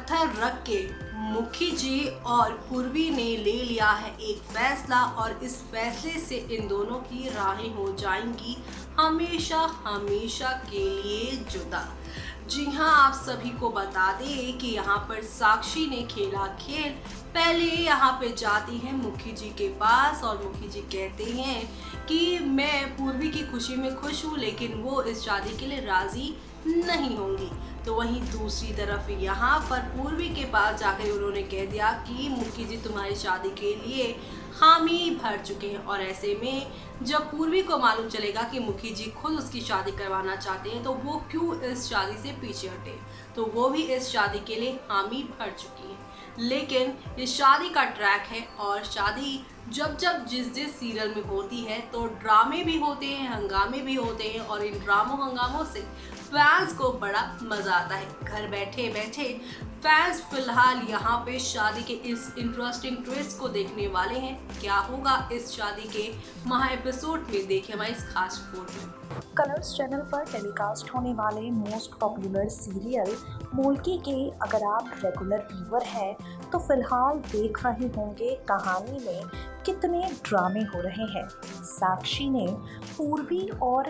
पत्थर रख के मुखी जी और पूर्वी ने ले लिया है एक फैसला, और इस फैसले से इन दोनों की राहें हो जाएंगी हमेशा हमेशा के लिए जुदा। जी हाँ, आप सभी को बता दें कि यहाँ पर साक्षी ने खेला खेल। पहले यहाँ पे जाती हैं मुखी जी के पास और मुखी जी कहते हैं कि मैं पूर्वी की खुशी में खुश हूँ, लेकिन वो इस शादी के लिए राजी नहीं होंगी। तो वहीं दूसरी तरफ यहाँ पर पूर्वी के पास जाकर उन्होंने कह दिया कि मुखी जी तुम्हारी शादी के लिए हामी भर चुके हैं, और ऐसे में जब पूर्वी को मालूम चलेगा कि मुखी जी खुद उसकी शादी करवाना चाहते हैं तो वो क्यों इस शादी से पीछे हटे, तो वो भी इस शादी के लिए हामी भर चुकी है। लेकिन इस शादी का ट्रैक है, और शादी जब जब जिस जिस सीरियल में होती है तो ड्रामे भी होते हैं, हंगामे भी होते हैं, और इन ड्रामों हंगामों से फैंस को बड़ा मज़ा आता है। घर बैठे बैठे फैंस फिलहाल यहाँ पे शादी के इस इंटरेस्टिंग ट्विस्ट को देखने वाले हैं। क्या होगा इस शादी के महा एपिसोड में, देखिए हमारी इस खास रिपोर्ट में। कलर्स चैनल पर टेलीकास्ट होने वाले मोस्ट पॉपुलर सीरियल मोल्की के अगर आप रेगुलर व्यूअर हैं तो फिलहाल देख रहे होंगे कहानी में कितने ड्रामे हो रहे हैं। साक्षी ने पूर्वी और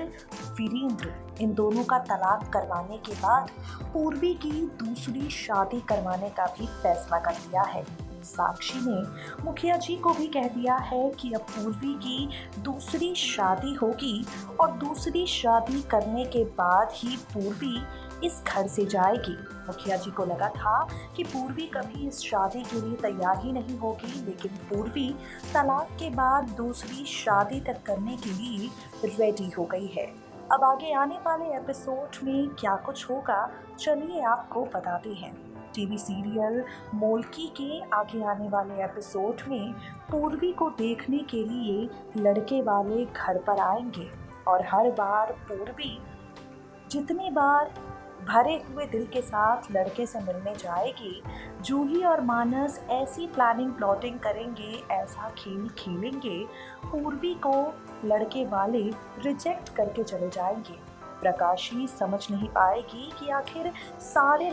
वीरेंद्र इन दोनों का तलाक करवाने के बाद पूर्वी की दूसरी शादी करवाने का भी फैसला कर लिया है। साक्षी ने मुखिया जी को भी कह दिया है कि अब पूर्वी की दूसरी शादी होगी, और दूसरी शादी करने के बाद ही पूर्वी इस घर से जाएगी। मुखिया जी को लगा था कि पूर्वी कभी इस शादी के लिए तैयार ही नहीं होगी, लेकिन पूर्वी तलाक के बाद दूसरी शादी तक करने के लिए रेडी हो गई है। अब आगे आने वाले एपिसोड में क्या कुछ होगा, चलिए आपको बताते हैं। टीवी सीरियल मोल्की के आगे आने वाले एपिसोड में पूर्वी को देखने के लिए लड़के वाले घर पर आएंगे, और हर बार पूर्वी जितनी बार भरे हुए दिल के साथ लड़के से मिलने जाएगी, जूही और मानस ऐसी प्लानिंग प्लॉटिंग करेंगे, ऐसा खेल खेलेंगे, पूर्वी को लड़के वाले रिजेक्ट करके चले जाएंगे। प्रकाशी समझ नहीं पाएगी कि आखिर सारे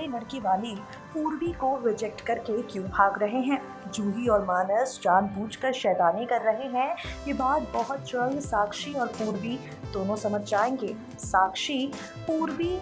लड़के वाले पूर्वी को रिजेक्ट करके क्यों भाग रहे हैं। जूही और मानस जानबूझकर शैतानी कर रहे हैं, ये बात बहुत जल्द साक्षी और पूर्वी दोनों समझ जाएंगे। साक्षी पूर्वी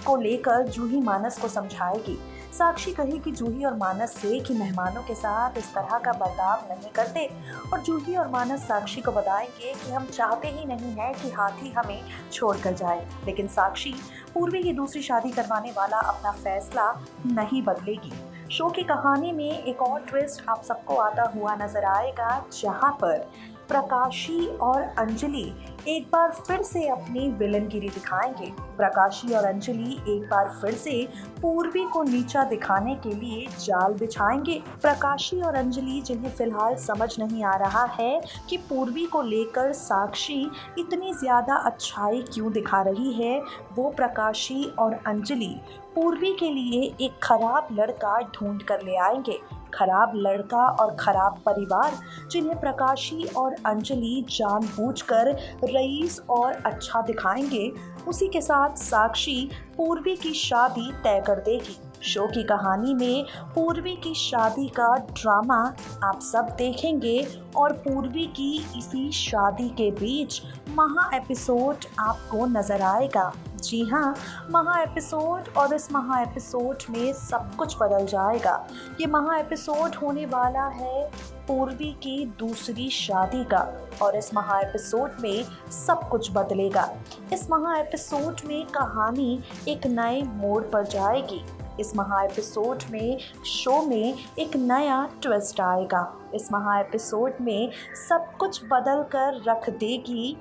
को लेकर जूही मानस को समझाएगी। साक्षी कहेगी जूही और मानस से कि मेहमानों के साथ इस तरह का बर्ताव नहीं करते, और जूही और मानस साक्षी को बताएंगे कि हम चाहते ही नहीं हैं कि हाथी हमें छोड़कर जाए। लेकिन साक्षी पूर्वी की दूसरी शादी करवाने वाला अपना फैसला नहीं बदलेगी। शो की कहानी में एक और ट्विस्ट आप सबको आता हुआ नजर आएगा, जहां पर प्रकाशी और अंजलि एक बार फिर से अपनी विलनगिरी दिखाएंगे। प्रकाशी और अंजलि एक बार फिर से पूर्वी को नीचा दिखाने के लिए जाल बिछाएंगे। प्रकाशी और अंजलि, जिन्हें फिलहाल समझ नहीं आ रहा है कि पूर्वी को लेकर साक्षी इतनी ज़्यादा अच्छाई क्यों दिखा रही है, वो प्रकाशी और अंजलि पूर्वी के लिए एक खराब लड़का ढूंढ कर ले आएंगे। खराब लड़का और खराब परिवार, जिन्हें प्रकाशी और अंजलि जानबूझकर रईस और अच्छा दिखाएंगे। उसी के साथ साक्षी पूर्वी की शादी तय कर देगी। शो की कहानी में पूर्वी की शादी का ड्रामा आप सब देखेंगे, और पूर्वी की इसी शादी के बीच महा एपिसोड आपको नजर आएगा। जी हाँ, महा एपिसोड, और इस महा एपिसोड में सब कुछ बदल जाएगा। ये महा एपिसोड होने वाला है पूर्वी की दूसरी शादी का, और इस महा एपिसोड में सब कुछ बदलेगा। इस महा एपिसोड में कहानी एक नए मोड़ पर जाएगी। इस महा एपिसोड में शो में एक नया ट्विस्ट आएगा। इस महा एपिसोड में सब कुछ बदल कर रख देगी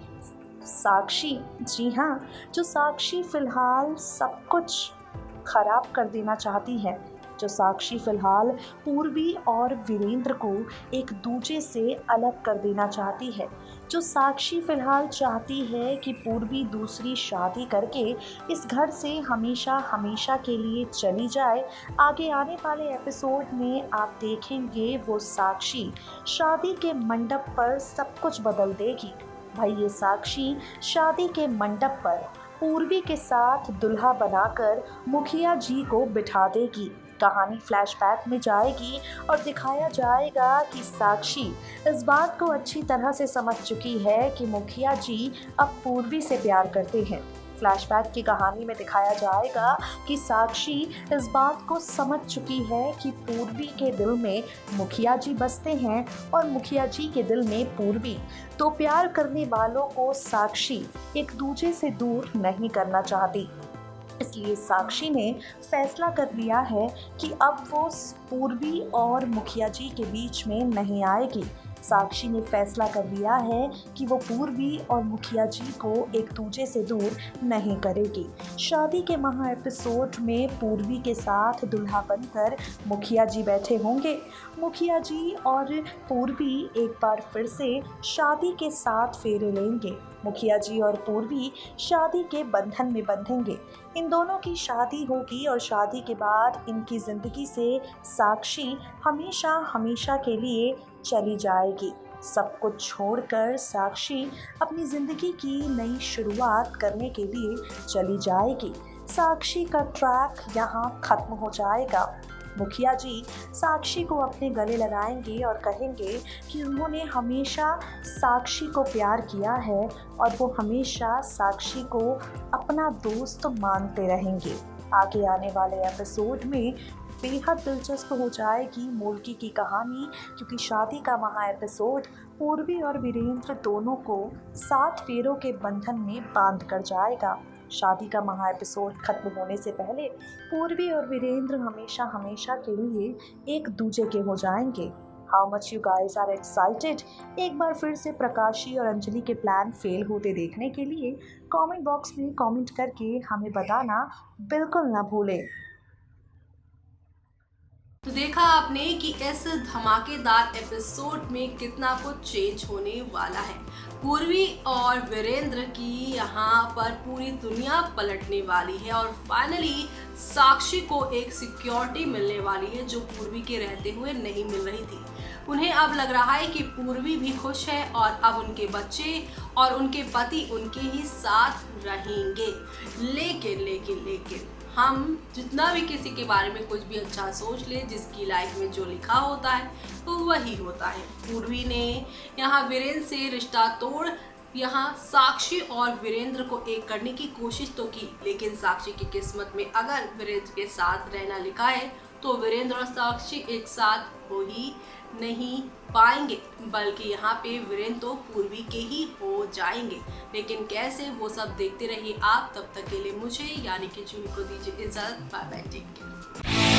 साक्षी। जी हाँ, जो साक्षी फिलहाल सब कुछ खराब कर देना चाहती है, जो साक्षी फिलहाल पूर्वी और वीरेंद्र को एक दूजे से अलग कर देना चाहती है, जो साक्षी फिलहाल चाहती है कि पूर्वी दूसरी शादी करके इस घर से हमेशा हमेशा के लिए चली जाए। आगे आने वाले एपिसोड में आप देखेंगे वो साक्षी शादी के मंडप पर सब कुछ बदल देगी। भाई, ये साक्षी शादी के मंडप पर पूर्वी के साथ दुल्हा बनाकर मुखिया जी को बिठा देगी। कहानी फ्लैशबैक में जाएगी और दिखाया जाएगा कि साक्षी इस बात को अच्छी तरह से समझ चुकी है कि मुखिया जी अब पूर्वी से प्यार करते हैं। फ्लैशबैक की कहानी में दिखाया जाएगा कि साक्षी इस बात को समझ चुकी है कि पूर्वी के दिल में मुखिया जी बसते हैं और मुखिया जी के दिल में पूर्वी। तो प्यार करने वालों को साक्षी एक दूसरे से दूर नहीं करना चाहती, इसलिए साक्षी ने फैसला कर लिया है कि अब वो पूर्वी और मुखिया जी के बीच में नहीं आएगी। साक्षी ने फैसला कर लिया है कि वो पूर्वी और मुखिया जी को एक दूसरे से दूर नहीं करेगी। शादी के महा एपिसोड में पूर्वी के साथ दुल्हा बनकर मुखिया जी बैठे होंगे। मुखिया जी और पूर्वी एक बार फिर से शादी के 7 फेरे लेंगे। मुखिया जी और पूर्वी शादी के बंधन में बंधेंगे। इन दोनों की शादी होगी और शादी के बाद इनकी ज़िंदगी से साक्षी हमेशा हमेशा के लिए चली जाएगी। सब कुछ छोड़कर साक्षी अपनी ज़िंदगी की नई शुरुआत करने के लिए चली जाएगी। साक्षी का ट्रैक यहाँ ख़त्म हो जाएगा। मुखिया जी साक्षी को अपने गले लगाएंगे और कहेंगे कि उन्होंने हमेशा साक्षी को प्यार किया है और वो हमेशा साक्षी को अपना दोस्त मानते रहेंगे। आगे आने वाले एपिसोड में बेहद दिलचस्प हो जाएगी मूलकी की कहानी, क्योंकि शादी का महा एपिसोड पूर्वी और वीरेंद्र दोनों को 7 फेरों के बंधन में बांध कर जाएगा। शादी का महा एपिसोड खत्म होने से पहले पूर्वी और वीरेंद्र हमेशा हमेशा के लिए एक दूजे के हो जाएंगे। How much you guys are excited? एक बार फिर से प्रकाशी और अंजलि के प्लान फेल होते देखने के लिए कमेंट बॉक्स में कमेंट करके हमें बताना बिल्कुल ना भूलें। तो देखा आपने कि इस धमाकेदार एपिसोड में कितना कुछ चेंज होने वाला है। पूर्वी और वीरेंद्र की यहाँ पर पूरी दुनिया पलटने वाली है और फाइनली साक्षी को एक सिक्योरिटी मिलने वाली है जो पूर्वी के रहते हुए नहीं मिल रही थी। उन्हें अब लग रहा है कि पूर्वी भी खुश है और अब उनके बच्चे और उनके पति उनके ही साथ रहेंगे। लेकिन हम जितना भी किसी के बारे में कुछ भी अच्छा सोच ले, जिसकी लाइफ में जो लिखा होता है तो वही होता है। पूर्वी ने यहाँ वीरेंद्र से रिश्ता तोड़ यहाँ साक्षी और वीरेंद्र को एक करने की कोशिश तो की, लेकिन साक्षी की किस्मत में अगर वीरेंद्र के साथ रहना लिखा है तो वीरेंद्र और साक्षी एक साथ हो ही नहीं पाएंगे, बल्कि यहाँ पे वीरेंद्र तो पूर्वी के ही हो जाएंगे। लेकिन कैसे, वो सब देखते रहिए आप। तब तक के लिए मुझे यानी कि जूही को दीजिए इजाजत। Bye bye, take care.